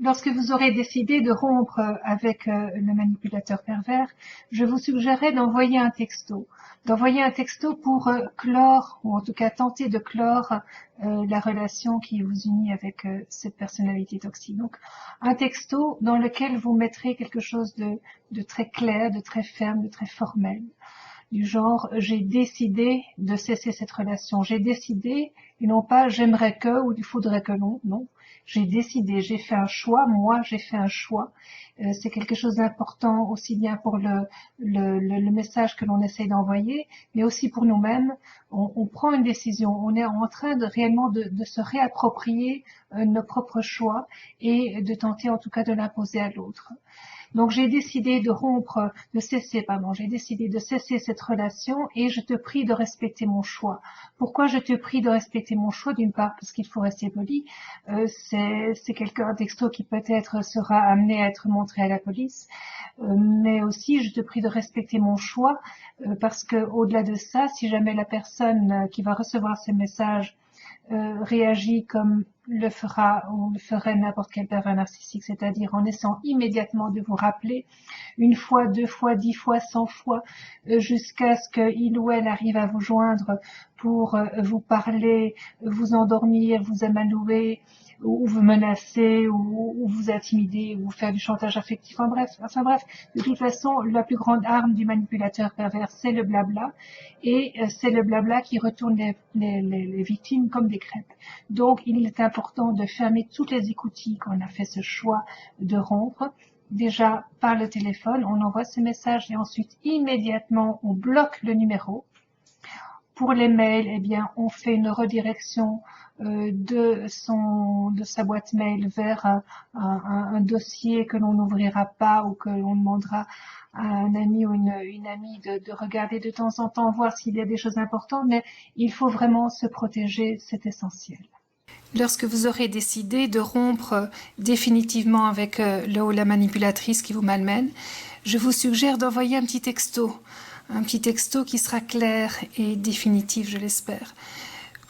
Lorsque vous aurez décidé de rompre avec le manipulateur pervers, je vous suggérerais d'envoyer un texto. D'envoyer un texto pour clore, ou en tout cas tenter de clore la relation qui vous unit avec cette personnalité toxique. Donc un texto dans lequel vous mettrez quelque chose de très clair, de très ferme, de très formel. Du genre, j'ai décidé de cesser cette relation. J'ai décidé, et non pas j'aimerais que ou il faudrait que non. Non, j'ai décidé, j'ai fait un choix. Moi, j'ai fait un choix. C'est quelque chose d'important aussi bien pour le message que l'on essaye d'envoyer, mais aussi pour nous-mêmes. On prend une décision. On est en train de réellement de se réapproprier nos propres choix et de tenter en tout cas de l'imposer à l'autre. Donc j'ai décidé j'ai décidé de cesser cette relation et je te prie de respecter mon choix. Pourquoi je te prie de respecter mon choix? D'une part, parce qu'il faut rester poli. C'est un texto qui peut-être sera amené à être montré à la police. Mais aussi, je te prie de respecter mon choix parce que au-delà de ça, si jamais la personne qui va recevoir ces messages réagit comme le ferait n'importe quel pervers narcissique, c'est-à-dire en essayant immédiatement de vous rappeler une fois, 2 fois, 10 fois, 100 fois, jusqu'à ce qu'il ou elle arrive à vous joindre pour vous parler, vous endormir, vous amadouer, ou vous menacer, ou vous intimider, ou vous faire du chantage affectif. Enfin bref, de toute façon, la plus grande arme du manipulateur pervers, c'est le blabla, et c'est le blabla qui retourne les victimes comme des crêpes. Donc, il est important de fermer toutes les écoutilles quand on a fait ce choix de rompre. Déjà, par le téléphone, on envoie ce message et ensuite, immédiatement, on bloque le numéro. Pour les mails, eh bien, on fait une redirection de sa boîte mail vers un dossier que l'on n'ouvrira pas ou que l'on demandera à un ami ou une amie de regarder de temps en temps, voir s'il y a des choses importantes, mais il faut vraiment se protéger, c'est essentiel. Lorsque vous aurez décidé de rompre définitivement avec le ou la manipulatrice qui vous malmène, je vous suggère d'envoyer un petit texto qui sera clair et définitif, je l'espère.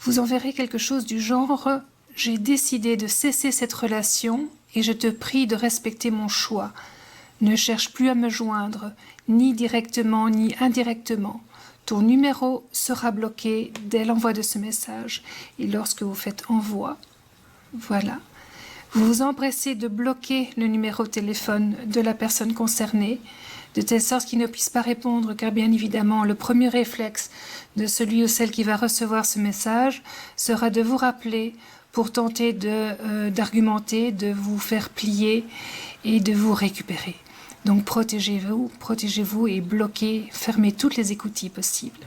Vous enverrez quelque chose du genre « J'ai décidé de cesser cette relation et je te prie de respecter mon choix. Ne cherche plus à me joindre, ni directement ni indirectement. Ton numéro sera bloqué dès l'envoi de ce message et lorsque vous faites envoi, voilà. Vous vous empressez de bloquer le numéro de téléphone de la personne concernée, de telle sorte qu'il ne puisse pas répondre, car bien évidemment, le premier réflexe de celui ou celle qui va recevoir ce message sera de vous rappeler pour tenter d'argumenter, de vous faire plier et de vous récupérer. Donc protégez-vous et bloquez, fermez toutes les écoutilles possibles.